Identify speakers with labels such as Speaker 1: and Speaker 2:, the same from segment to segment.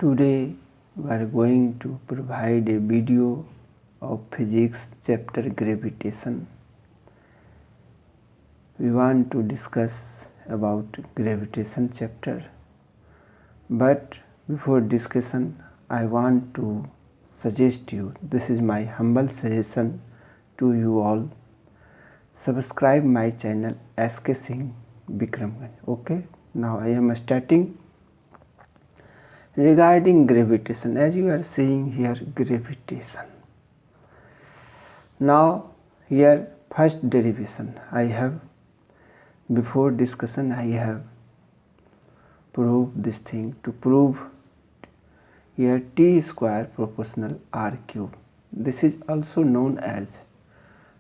Speaker 1: Today we are going to provide a video of physics chapter gravitation. We want to discuss about gravitation chapter, but before discussion I want to suggest you, this is my humble suggestion to you all, subscribe my channel SK Singh Bikramganj. Okay, now I am starting. Regarding gravitation, as you are seeing here, gravitation. Now here first derivation I have, before discussion I have proved this thing. To prove here T square proportional R cube, this is also known as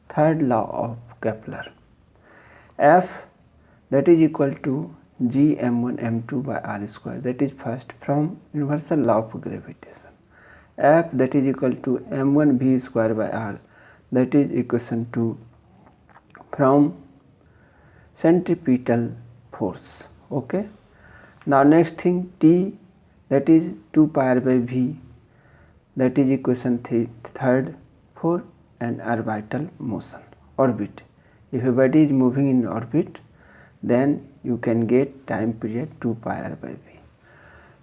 Speaker 1: third law of Kepler. F that is equal to G m1 m2 by R square, that is first from universal law of gravitation. F that is equal to m1 v square by R, that is equation to from centripetal force. Okay. Now next thing, T that is 2 pi r by v, that is equation third for an orbital motion, orbit. If a body is moving in orbit, then you can get time period 2 pi r by v.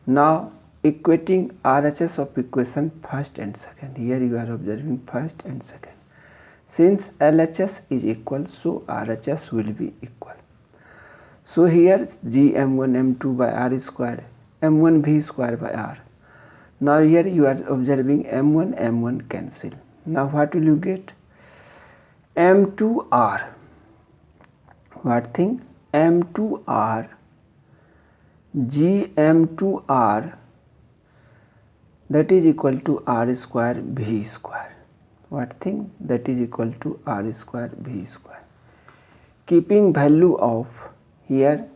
Speaker 1: Now equating RHS of equation first and second, here you are observing first and second. Since LHS is equal, so RHS will be equal. So here G m1 m2 by R square, m1 v square by R. Now here you are observing m1 cancel. Now what will you get? m2r. What thing? m2r G m2r, that is equal to R square v square. What thing? That is equal to R square v square. Keeping value of here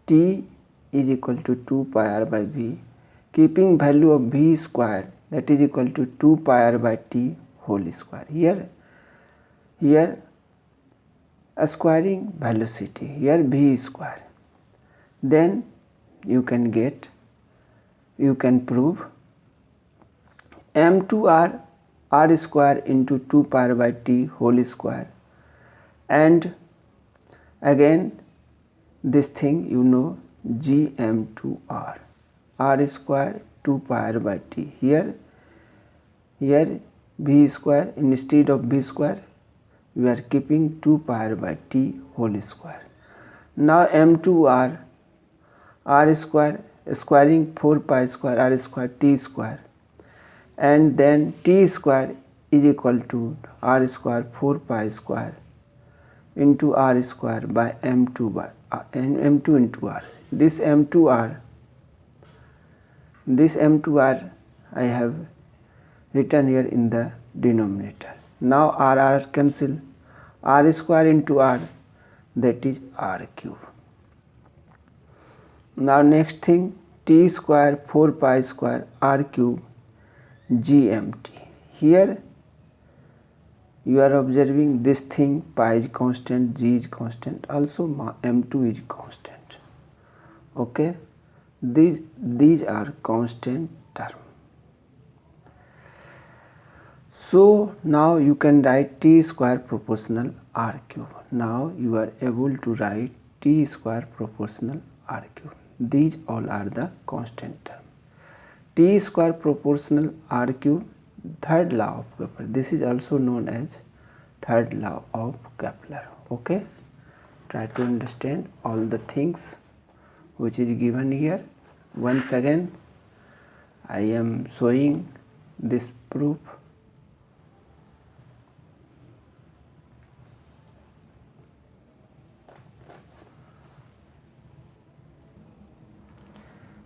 Speaker 1: T is equal to 2 pi r by v, keeping value of v square, that is equal to 2 pi r by t whole square. Here squaring velocity, here v square, then you can prove m2r r square into 2 pi r by t whole square, and again this thing you know, G m2r r square 2 pi r by t. Here v square, instead of v square we are keeping 2 pi r by t whole square. Now m2r r square, squaring 4 pi square r square t square, and then t square is equal to r square 4 pi square into r square by m2 by m2 into r. This m2r I have written here in the denominator. Now r cancel, r square into r, that is r cube. Now next thing, t square 4 pi square r cube gmt. Here you are observing this thing, pi is constant, g is constant, also m2 is constant. Okay, these are constant term. So now you can write t square proportional r cube. Now you are able to write t square proportional r cube. These all are the constant term. T square proportional r cube, third law of Kepler. This is also known as third law of Kepler. Okay, try to understand all the things which is given here. Once again I am showing this proof.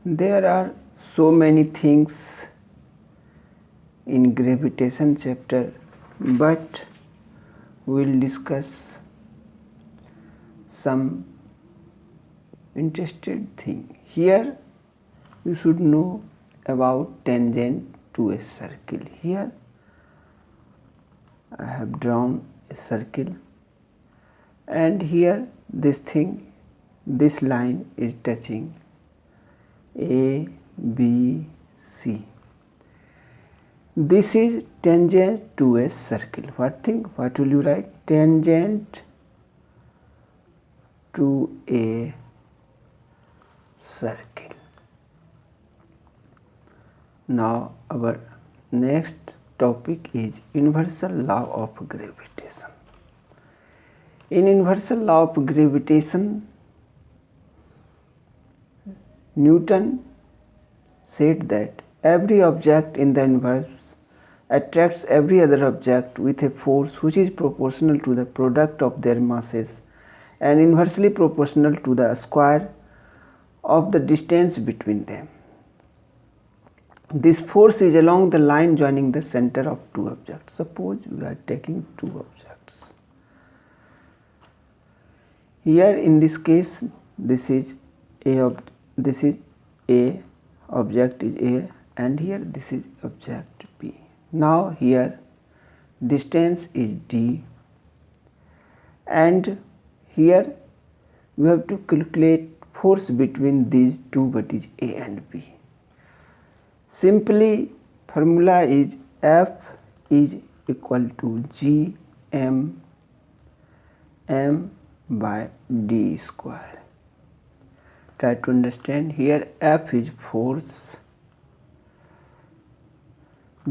Speaker 1: There are so many things in gravitation chapter, but we will discuss some interesting thing. Here you should know about tangent to a circle. Here I have drawn a circle, and here this thing, this line is touching A, B, C. This is tangent to a circle. What will you write? Tangent to a circle. Now our next topic is universal law of gravitation. In universal law of gravitation, Newton said that every object in the universe attracts every other object with a force which is proportional to the product of their masses and inversely proportional to the square of the distance between them. This force is along the line joining the center of two objects. Suppose we are taking two objects. Here in this case, this is A object is A, and here this is object B. Now here distance is D, and here we have to calculate force between these two bodies A and B. Simply formula is F is equal to G M by D square. Try to understand. Here F is force,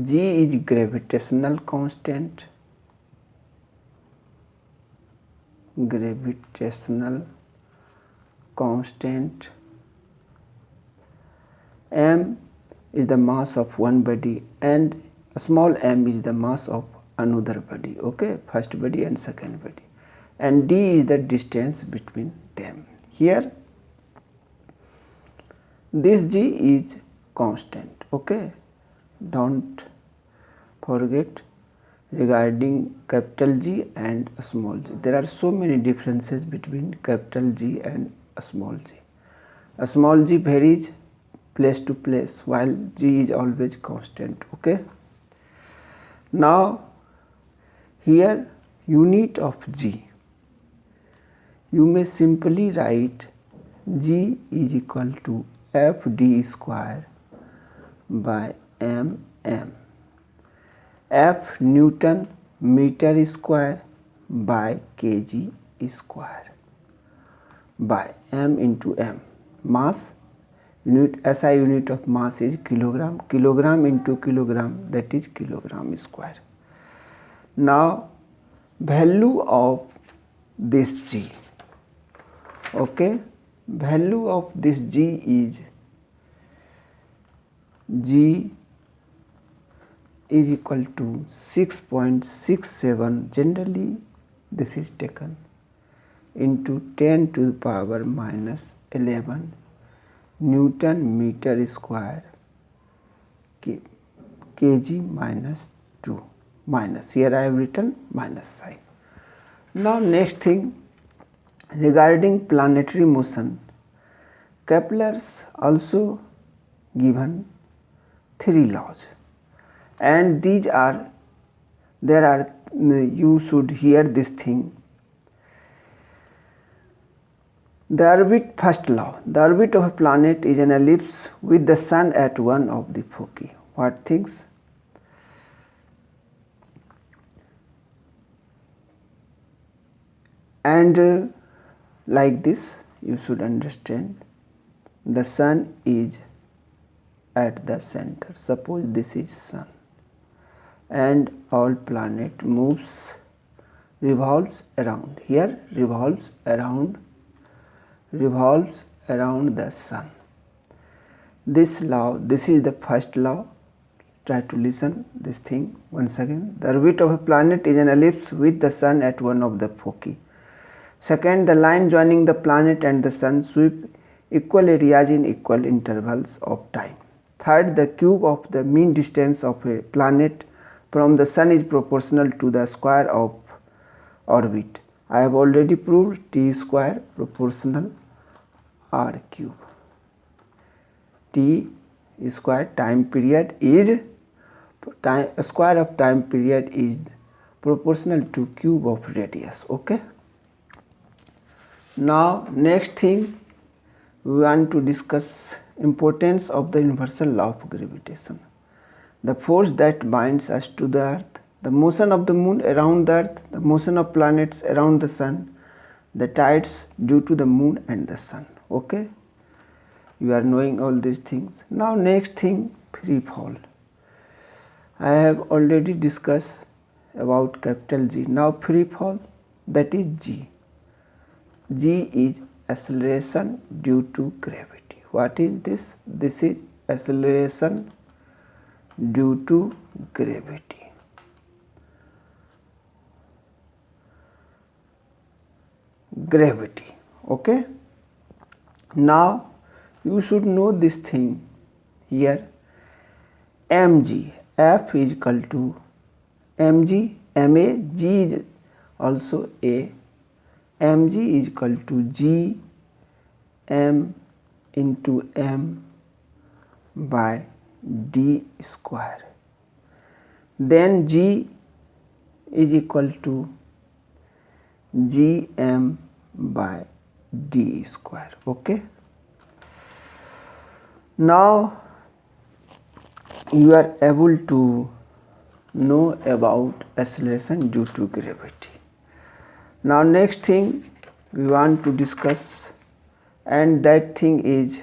Speaker 1: G is gravitational constant, M is the mass of one body, and small m is the mass of another body, okay, first body and second body, and D is the distance between them. Here this G is constant, okay, don't forget regarding capital G and small g. There are so many differences between capital G and small g. A small g varies place to place while G is always constant, okay. Now here unit of G, you may simply write G is equal to FD square by mm, F Newton meter square by kg square by m into m. Mass unit, SI unit of mass is kilogram, kilogram into kilogram, that is kilogram square. Now value of this G, okay, value of this G is G is equal to 6.67, generally this is taken, into 10 to the power minus 11 Newton meter square kg minus 2, minus, here I have written minus sign. Now next thing, regarding planetary motion, Kepler's also given 3 laws, and these are, you should hear this thing. The orbit, first law, the orbit of a planet is an ellipse with the sun at one of the foci. What things? And like this you should understand, the sun is at the center. Suppose this is sun, and all planet revolves around, here revolves around the sun. This law, this is the first law. Try to listen this thing once again. The orbit of a planet is an ellipse with the sun at one of the foci. Second, the line joining the planet and the sun sweep equal areas in equal intervals of time. Third, the cube of the mean distance of a planet from the sun is proportional to the square of orbit. I have already proved T square proportional R cube. T square time period is square of time period is proportional to cube of radius, okay. Now next thing we want to discuss Importance of the universal law of gravitation. The force that binds us to the earth, the motion of the moon around the earth, the motion of planets around the sun, the tides due to the moon and the sun. Okay, you are knowing all these things. Now next thing, free fall. I have already discussed about capital G. Now free fall, that is G. G is acceleration due to gravity. What is this? This is acceleration due to gravity. Gravity. Okay. Now you should know this thing here. mg, F is equal to mg, ma, g is also a. mg is equal to g m into m by d square. Then g is equal to gm by d square. Okay. Now you are able to know about acceleration due to gravity. Now next thing we want to discuss, and that thing is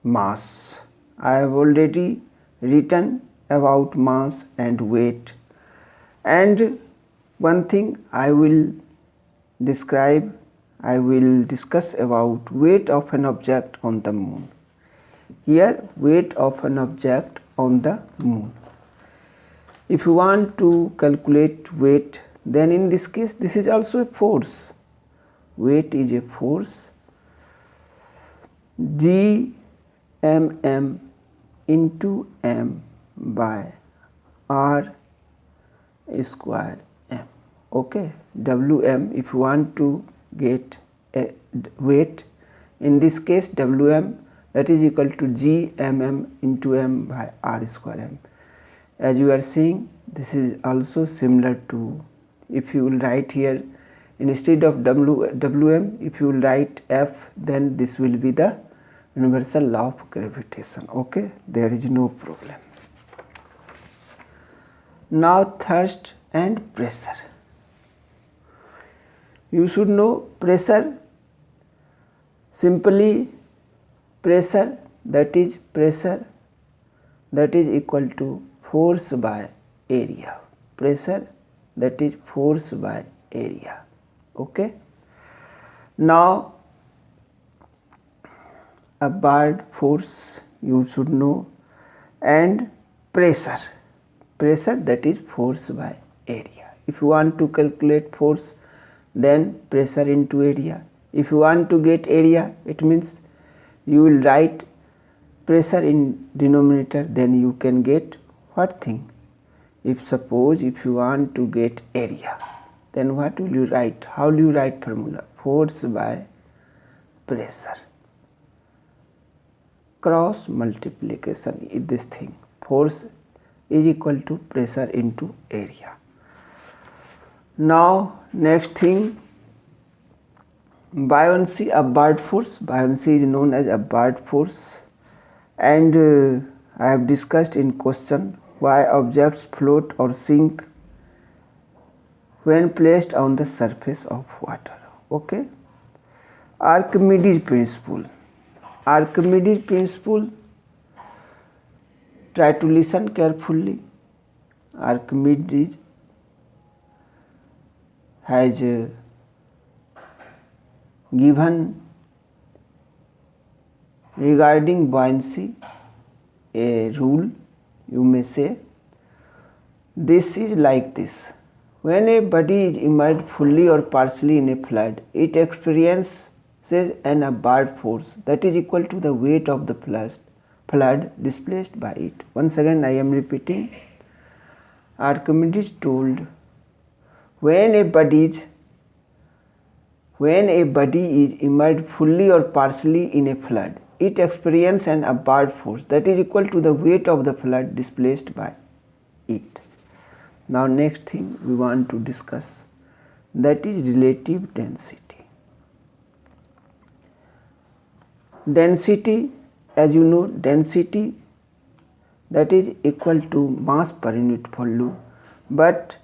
Speaker 1: mass. I have already written about mass and weight, and one thing I will discuss about weight of an object on the moon. Here, weight of an object on the moon. If you want to calculate weight, then in this case this is also a force. Weight is a force. G mm into m by r square m. Okay, Wm, if you want to get a weight, in this case Wm, that is equal to G mm into m by r square m. As you are seeing, this is also similar to, if you will write here instead of Wm, if you will write F, then this will be the universal law of gravitation. Okay, there is no problem. Now thrust and pressure. You should know pressure. Simply pressure, that is equal to force by area. Pressure, that is force by area. Okay. Now a bird force you should know, and pressure, that is force by area. If you want to calculate force, then pressure into area. If you want to get area, it means you will write pressure in denominator, then you can get what thing? If you want to get area, then what will you write? How will you write formula? Force by pressure. Cross multiplication is this thing. Force is equal to pressure into area. Now next thing, buoyancy, a bird force. Buoyancy is known as a bird force, and I have discussed in question why objects float or sink when placed on the surface of water. Okay. Archimedes principle. Archimedes principle, try to listen carefully. Archimedes has given regarding buoyancy a rule, you may say. This is like this: when a body is immersed fully or partially in a flood, it experiences an upward force that is equal to the weight of the flood displaced by it. Once again I am repeating. Archimedes told, when a body is immersed fully or partially in a flood, it experiences an upward force that is equal to the weight of the flood displaced by it. Now next thing we want to discuss, that is relative density. Density as you know, density, that is equal to mass per unit volume, but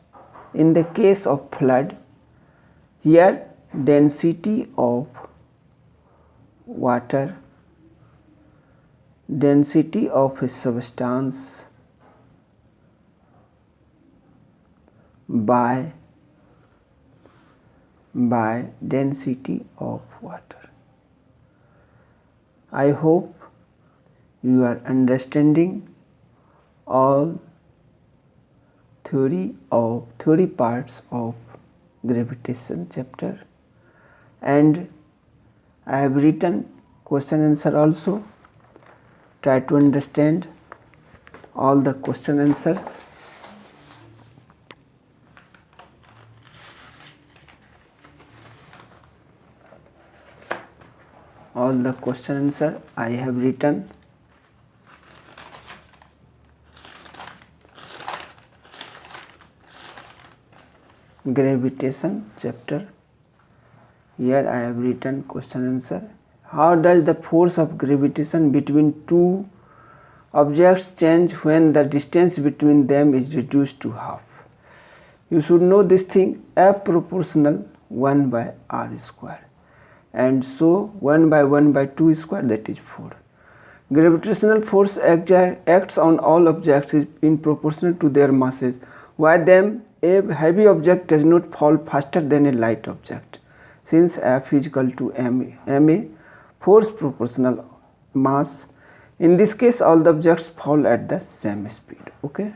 Speaker 1: in the case of flood, here density of water, density of a substance by density of water. I hope you are understanding all theory parts of gravitation chapter, and I have written question answer also. Try to understand all the question answers. All the question answer I have written. Gravitation chapter, here I have written question answer. How does the force of gravitation between two objects change when the distance between them is reduced to half? You should know this thing, F proportional 1 by r square, and so 1 by 1 by 2 square, that is 4. Gravitational force acts on all objects in proportion to their masses. Why then a heavy object does not fall faster than a light object? Since F is equal to ma, force proportional mass. In this case, all the objects fall at the same speed. Okay.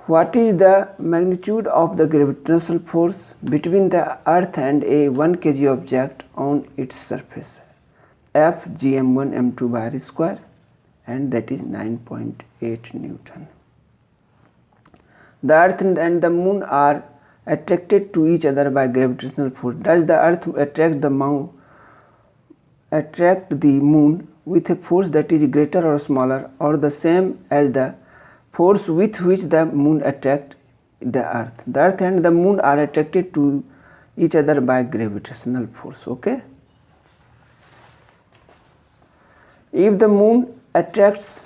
Speaker 1: What is the magnitude of the gravitational force between the earth and a 1 kg object on its surface? F gm1 m2 by r square, and that is 9.8 Newton. The earth and the moon are attracted to each other by gravitational force. Does the earth attract the moon with a force that is greater or smaller or the same as the force with which the moon attracts the earth? The earth and the moon are attracted to each other by gravitational force. Okay. If the moon attracts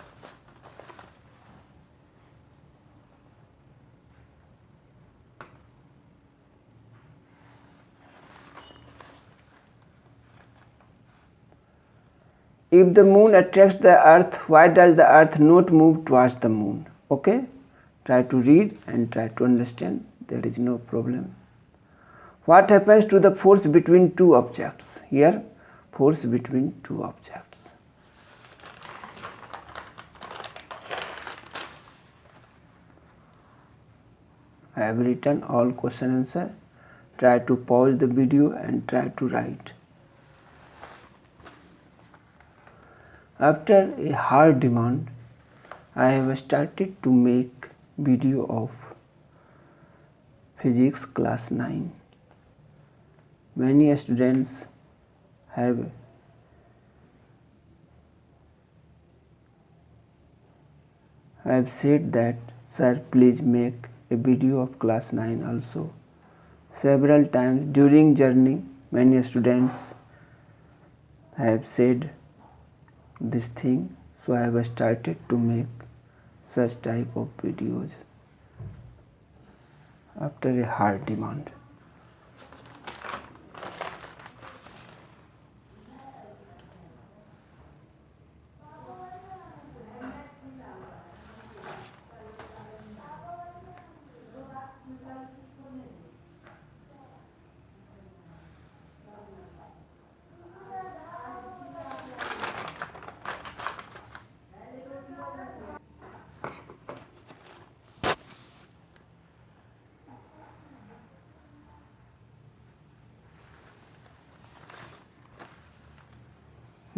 Speaker 1: the earth, why does the earth not move towards the moon? Okay, try to read and try to understand, there is no problem. What happens to the force between two objects? Here, force between two objects. I have written all question answer. Try to pause the video and try to write. After a hard demand, I have started to make video of physics class 9. Many students have said that, sir, please make a video of class 9 also. Several times during journey, many students have said this thing, so I have started to make such type of videos after a hard demand.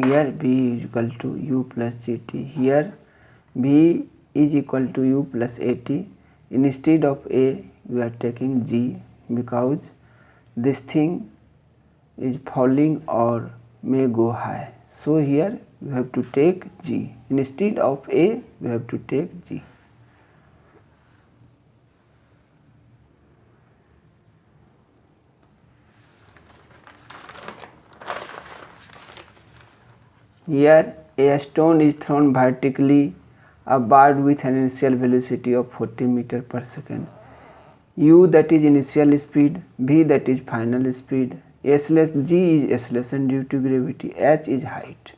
Speaker 1: Here B is equal to U plus GT. Here B is equal to U plus AT. Instead of A, we are taking G because this thing is falling or may go high. So here we have to take G. Instead of A, we have to take G. Here a stone is thrown vertically upward with an initial velocity of 40 meter per second. U that is initial speed, V that is final speed, S less G is acceleration due to gravity, H is height.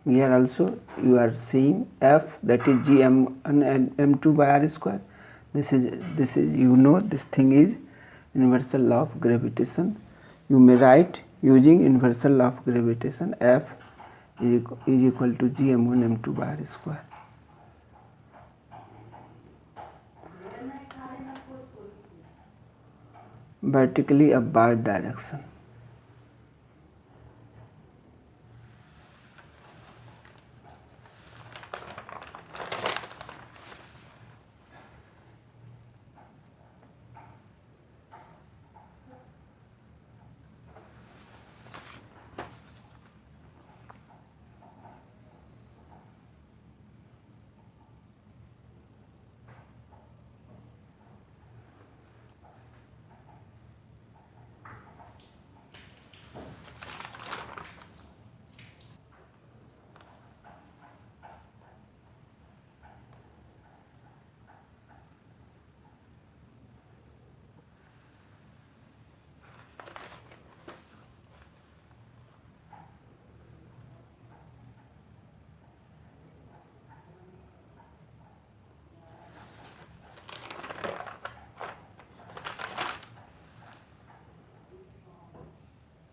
Speaker 1: Here also you are seeing F that is G m1 and m2 by r square. This is you know this thing is universal law of gravitation. You may write using universal law of gravitation F is equal to G m1 m2 by r square. Vertically upward direction.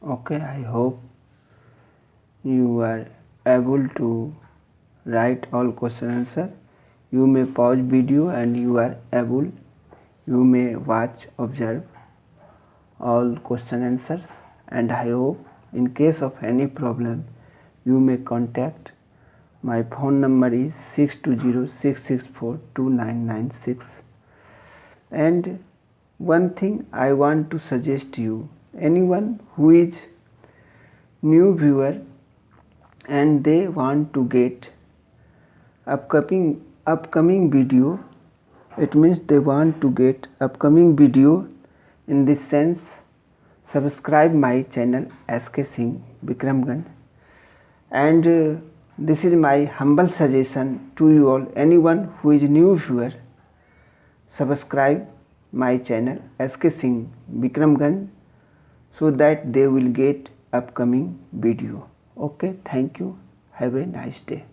Speaker 1: Okay, I hope you are able to write all question answer. You may pause video and you may watch, observe all question answers, and I hope in case of any problem you may contact. My phone number is 620-664-2996. And one thing I want to suggest you, anyone who is new viewer and they want to get upcoming video, it means they want to get upcoming video in this sense, subscribe my channel SK Singh Bikramganj, and this is my humble suggestion to you all. Anyone who is new viewer, subscribe my channel SK Singh Bikramganj so that they will get upcoming video. Okay, thank you. Have a nice day.